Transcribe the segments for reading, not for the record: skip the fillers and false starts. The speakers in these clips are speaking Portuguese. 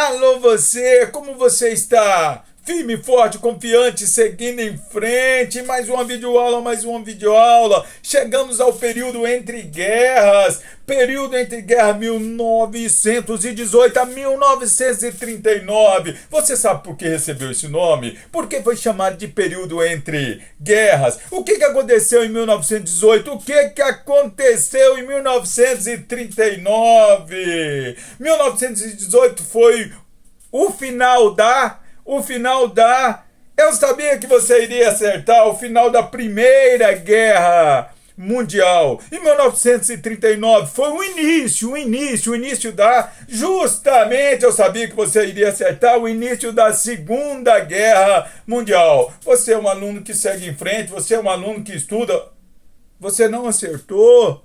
Alô você, como você está? Firme, forte, confiante, seguindo em frente. Mais uma videoaula, mais uma videoaula. Chegamos ao período entre guerras. Período entre guerra 1918 a 1939. Você sabe por que recebeu esse nome? Porque foi chamado de período entre guerras. O que aconteceu em 1918? O que aconteceu em 1939? 1918 foi o final da... Eu sabia que você iria acertar o final da Primeira Guerra Mundial. Em 1939 foi o início da... Justamente eu sabia que você iria acertar o início da Segunda Guerra Mundial. Você é um aluno que segue em frente, você é um aluno que estuda. Você não acertou.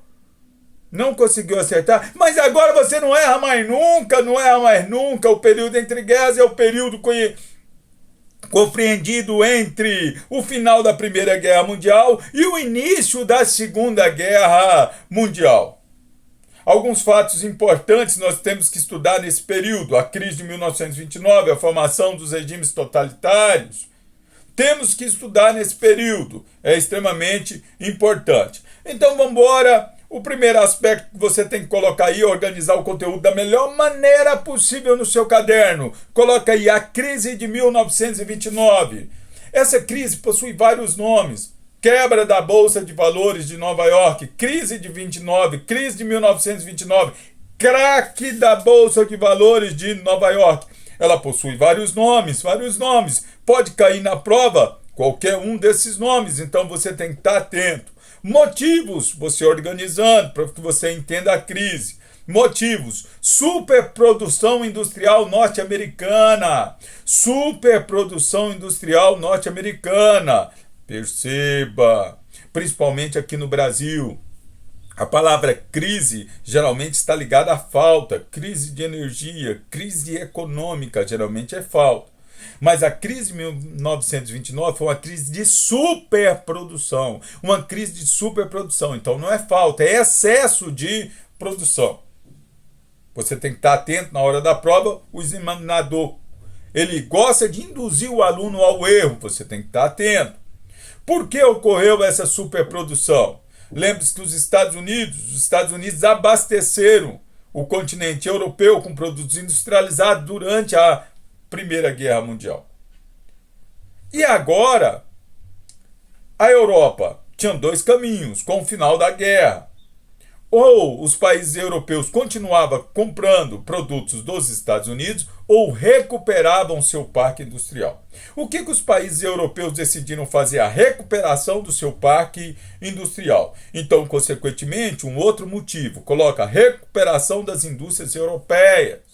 Não conseguiu acertar, mas agora você não erra mais nunca. O período entre guerras é o período compreendido entre o final da Primeira Guerra Mundial e o início da Segunda Guerra Mundial. Alguns fatos importantes nós temos que estudar nesse período: a crise de 1929, a formação dos regimes totalitários. Temos que estudar nesse período, é extremamente importante. Então vamos embora. O primeiro aspecto que você tem que colocar aí é organizar o conteúdo da melhor maneira possível no seu caderno. Coloca aí a crise de 1929. Essa crise possui vários nomes: quebra da Bolsa de Valores de Nova York, crise de 29, crise de 1929, craque da Bolsa de Valores de Nova York. Ela possui vários nomes. Pode cair na prova qualquer um desses nomes, então você tem que estar atento. Motivos, você organizando para que você entenda a crise. Motivos: superprodução industrial norte-americana. Perceba, principalmente aqui no Brasil. A palavra crise geralmente está ligada à falta. Crise de energia, crise econômica, geralmente é falta. Mas a crise de 1929 foi uma crise de superprodução. Então não é falta, é excesso de produção. Você tem que estar atento na hora da prova. O examinador, ele gosta de induzir o aluno ao erro. Você tem que estar atento. Por que ocorreu essa superprodução? Lembre-se que os Estados Unidos abasteceram o continente europeu com produtos industrializados durante a Primeira Guerra Mundial. E agora, a Europa tinha dois caminhos com o final da guerra. Ou os países europeus continuavam comprando produtos dos Estados Unidos ou recuperavam seu parque industrial. O que os países europeus decidiram fazer? A recuperação do seu parque industrial. Então, consequentemente, um outro motivo, coloca a recuperação das indústrias europeias.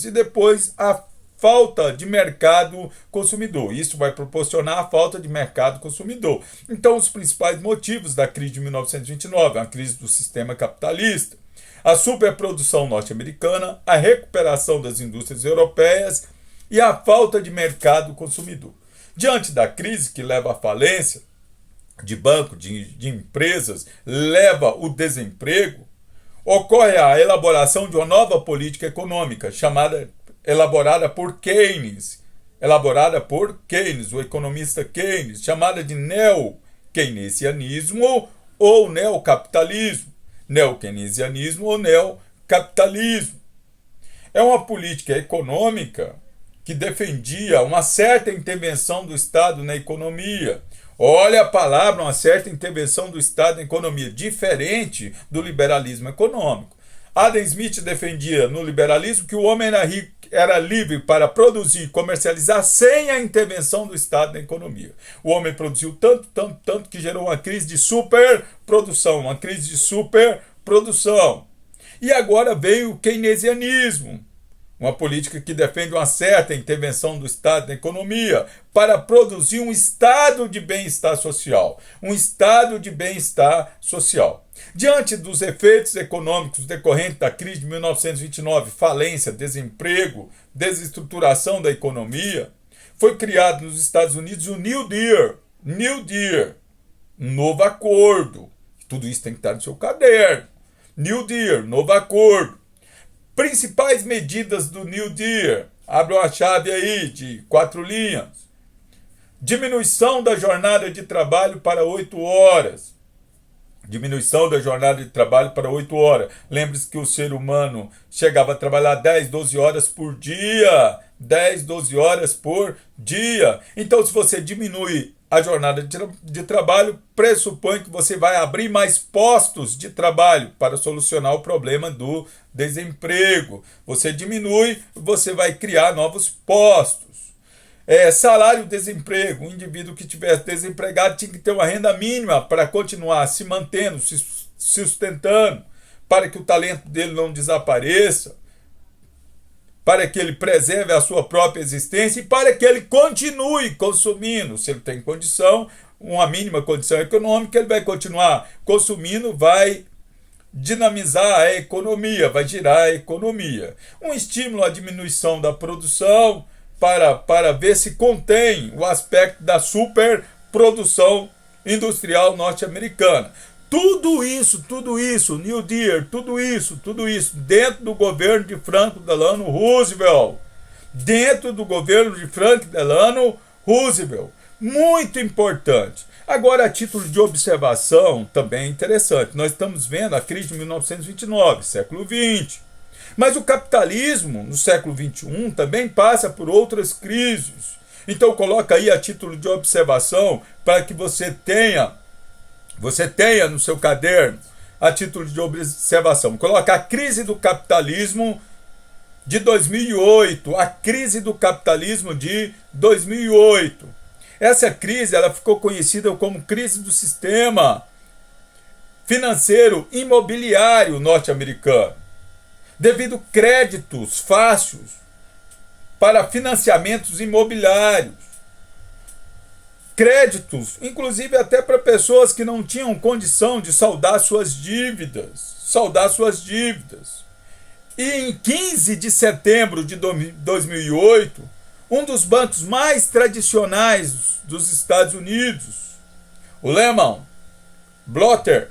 E depois a falta de mercado consumidor. Isso vai proporcionar a falta de mercado consumidor. Então, os principais motivos da crise de 1929, a crise do sistema capitalista, a superprodução norte-americana, a recuperação das indústrias europeias e a falta de mercado consumidor. Diante da crise que leva à falência de bancos, de empresas, leva o desemprego, ocorre a elaboração de uma nova política econômica, elaborada por Keynes, o economista Keynes, chamada de neo-keynesianismo ou neocapitalismo. É uma política econômica que defendia uma certa intervenção do Estado na economia. Olha a palavra, uma certa intervenção do Estado na economia, diferente do liberalismo econômico. Adam Smith defendia no liberalismo que o homem era livre para produzir e comercializar sem a intervenção do Estado na economia. O homem produziu tanto que gerou uma crise de superprodução. E agora veio o keynesianismo, uma política que defende uma certa intervenção do Estado na economia para produzir um estado de bem-estar social. Diante dos efeitos econômicos decorrentes da crise de 1929, falência, desemprego, desestruturação da economia, foi criado nos Estados Unidos o New Deal, um novo acordo. Tudo isso tem que estar no seu caderno. New Deal, novo acordo. Principais medidas do New Deal. Abre uma chave aí de 4 linhas. Diminuição da jornada de trabalho para 8 horas. Diminuição da jornada de trabalho para 8 horas. Lembre-se que o ser humano chegava a trabalhar 10, 12 horas por dia. 10, 12 horas por dia. Então, se você diminui a jornada de trabalho, pressupõe que você vai abrir mais postos de trabalho para solucionar o problema do desemprego. Você diminui, você vai criar novos postos. Salário-desemprego. O indivíduo que estivesse desempregado tinha que ter uma renda mínima para continuar se mantendo, se sustentando, para que o talento dele não desapareça, para que ele preserve a sua própria existência e para que ele continue consumindo. Se ele tem condição, uma mínima condição econômica, ele vai continuar consumindo, vai dinamizar a economia, vai girar a economia. Um estímulo à diminuição da produção para ver se contém o aspecto da superprodução industrial norte-americana. Tudo isso, New Deal, tudo isso, dentro do governo de Franklin Delano Roosevelt. Dentro do governo de Franklin Delano Roosevelt. Muito importante. Agora, a título de observação, também é interessante. Nós estamos vendo a crise de 1929, século XX. Mas o capitalismo, no século XXI, também passa por outras crises. Então, coloca aí a título de observação para que você tenha no seu caderno, a título de observação. Coloca a crise do capitalismo de 2008. A crise do capitalismo de 2008. Essa crise ela ficou conhecida como crise do sistema financeiro imobiliário norte-americano, devido a créditos fáceis para financiamentos imobiliários. Créditos, inclusive até para pessoas que não tinham condição de saldar suas dívidas. E em 15 de setembro de 2008, um dos bancos mais tradicionais dos Estados Unidos, o Lehman Brothers,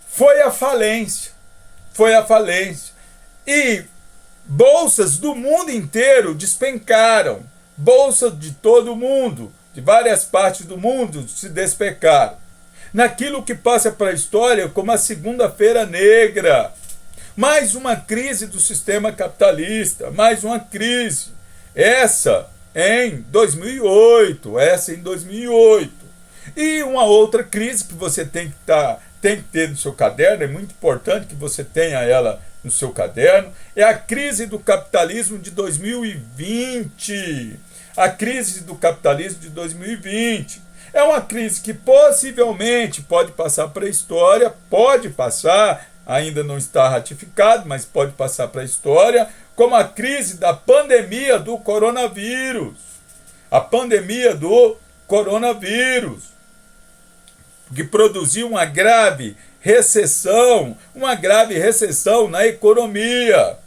foi à falência. E bolsas do mundo inteiro despencaram. Bolsas de todo mundo, de várias partes do mundo, se despecaram. Naquilo que passa para a história como a Segunda-feira Negra. Mais uma crise do sistema capitalista, mais uma crise. Essa em 2008. E uma outra crise que você tem que ter no seu caderno, é muito importante que você tenha ela no seu caderno, é a crise do capitalismo de 2020. A crise do capitalismo de 2020. É uma crise que possivelmente pode passar para a história, ainda não está ratificado, mas pode passar para a história, como a crise da pandemia do coronavírus. A pandemia do coronavírus, que produziu uma grave recessão na economia.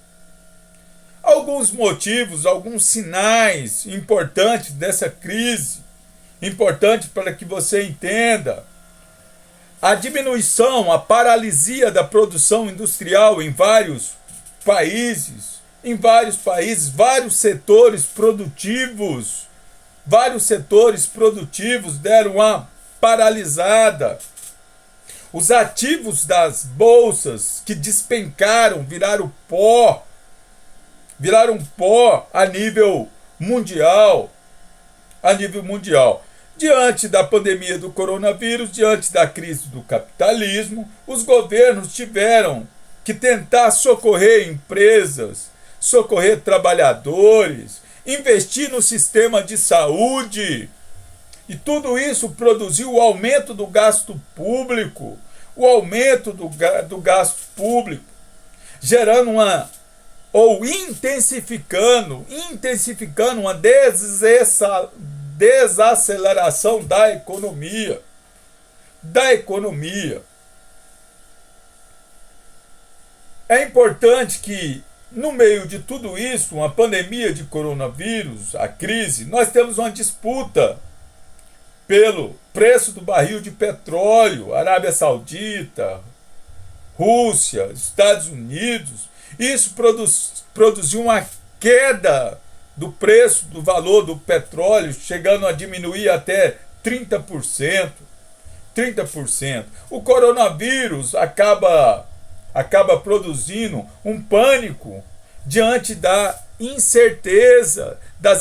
Alguns motivos, alguns sinais importantes dessa crise, importante para que você entenda. A diminuição, a paralisia da produção industrial em vários países, vários setores produtivos deram uma paralisada. Os ativos das bolsas que despencaram, viraram pó a nível mundial. Diante da pandemia do coronavírus, diante da crise do capitalismo, os governos tiveram que tentar socorrer empresas, socorrer trabalhadores, investir no sistema de saúde. E tudo isso produziu o aumento do gasto público, gerando intensificando uma desaceleração da economia. É importante que, no meio de tudo isso, uma pandemia de coronavírus, a crise, nós temos uma disputa pelo preço do barril de petróleo. Arábia Saudita, Rússia, Estados Unidos Isso produziu uma queda do preço, do valor do petróleo, chegando a diminuir até 30%. 30%. O coronavírus acaba produzindo um pânico diante das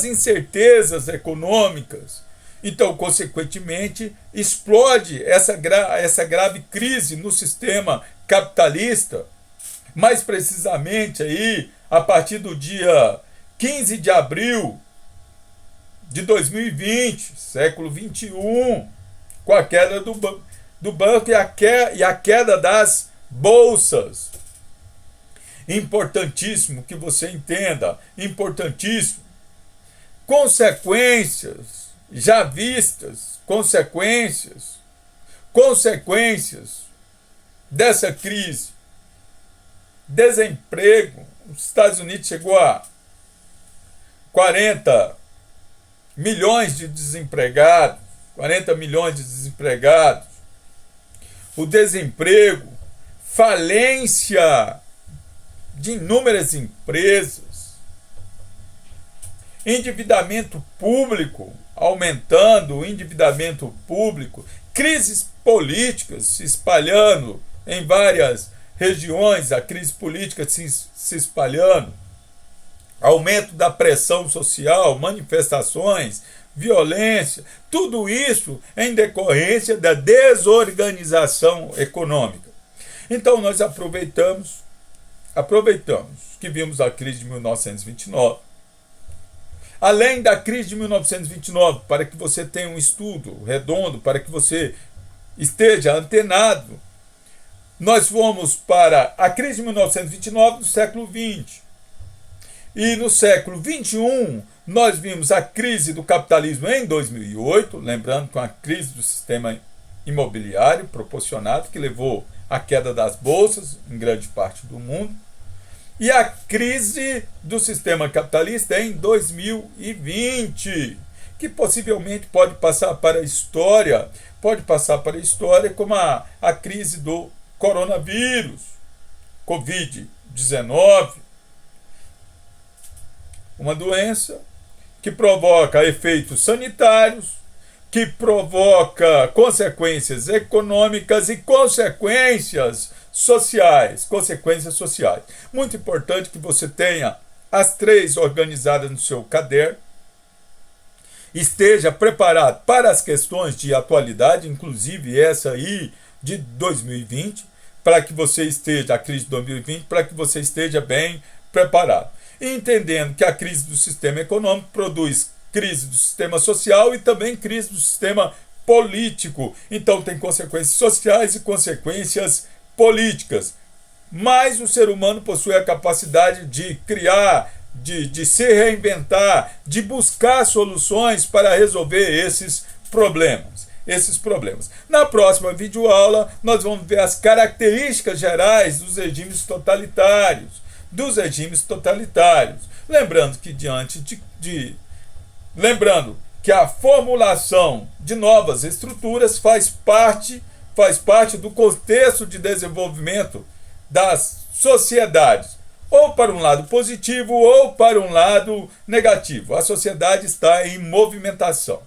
incertezas econômicas. Então, consequentemente, explode essa grave crise no sistema capitalista. Mais precisamente aí, a partir do dia 15 de abril de 2020, século 21, com a queda do banco e a queda das bolsas. Importantíssimo que você entenda, importantíssimo. Consequências já vistas, consequências dessa crise. Desemprego. Os Estados Unidos chegou a 40 milhões de desempregados. 40 milhões de desempregados. O desemprego, falência de inúmeras empresas, endividamento público, aumentando o endividamento público, crises políticas se espalhando em várias regiões, a crise política se espalhando, aumento da pressão social, manifestações, violência, tudo isso em decorrência da desorganização econômica. Então nós aproveitamos que vimos a crise de 1929. Além da crise de 1929, para que você tenha um estudo redondo, para que você esteja antenado, nós fomos para a crise de 1929 do século XX. E no século XXI, nós vimos a crise do capitalismo em 2008, lembrando com a crise do sistema imobiliário proporcionado, que levou à queda das bolsas em grande parte do mundo, e a crise do sistema capitalista em 2020, que possivelmente pode passar para a história como a crise do coronavírus, Covid-19, uma doença que provoca efeitos sanitários, que provoca consequências econômicas e consequências sociais. Muito importante que você tenha as três organizadas no seu caderno, esteja preparado para as questões de atualidade, inclusive essa aí de 2020, para que você esteja, a crise de 2020, para que você esteja bem preparado. E entendendo que a crise do sistema econômico produz crise do sistema social e também crise do sistema político. Então tem consequências sociais e consequências políticas. Mas o ser humano possui a capacidade de criar, de se reinventar, de buscar soluções para resolver esses problemas. Na próxima videoaula, nós vamos ver as características gerais dos regimes totalitários. Lembrando que a formulação de novas estruturas faz parte do contexto de desenvolvimento das sociedades, ou para um lado positivo ou para um lado negativo. A sociedade está em movimentação.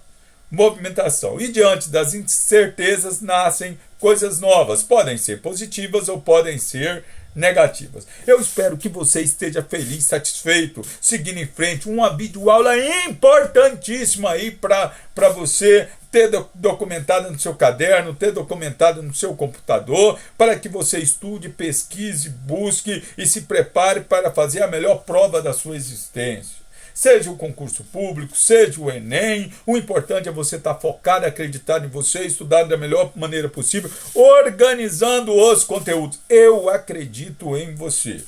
E diante das incertezas nascem coisas novas, podem ser positivas ou podem ser negativas. Eu espero que você esteja feliz, satisfeito, seguindo em frente. Uma videoaula importantíssima aí para você ter documentado no seu caderno, ter documentado no seu computador, para que você estude, pesquise, busque e se prepare para fazer a melhor prova da sua existência. Seja o concurso público, seja o Enem, o importante é você estar focado, acreditado em você, estudar da melhor maneira possível, organizando os conteúdos. Eu acredito em você.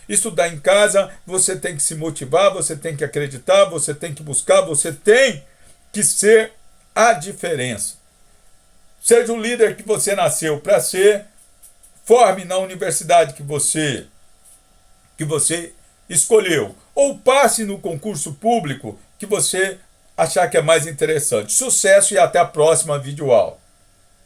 Estudar em casa, você tem que se motivar, você tem que acreditar, você tem que buscar, você tem que ser a diferença. Seja o líder que você nasceu para ser, forme na universidade que você escolheu, ou passe no concurso público que você achar que é mais interessante. Sucesso e até a próxima videoaula.